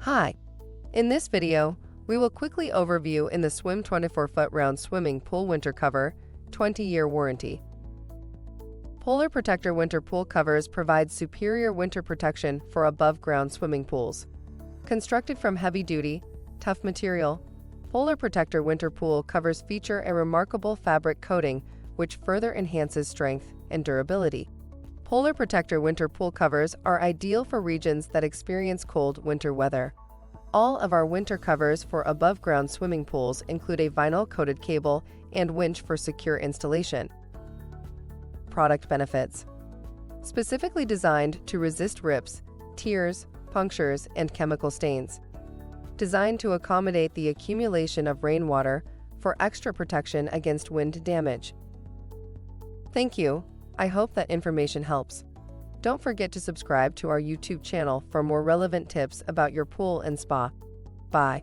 Hi, in this video, we will quickly overview in the Swim 24-foot round swimming pool winter cover, 20-year warranty. Polar Protector winter pool covers provide superior winter protection for above-ground swimming pools. Constructed from heavy-duty, tough material, Polar Protector winter pool covers feature a remarkable fabric coating which further enhances strength and durability. Polar Protector winter pool covers are ideal for regions that experience cold winter weather. All of our winter covers for above-ground swimming pools include a vinyl-coated cable and winch for secure installation. Product benefits: specifically designed to resist rips, tears, punctures, and chemical stains. Designed to accommodate the accumulation of rainwater for extra protection against wind damage. Thank you. I hope that information helps. Don't forget to subscribe to our YouTube channel for more relevant tips about your pool and spa. Bye.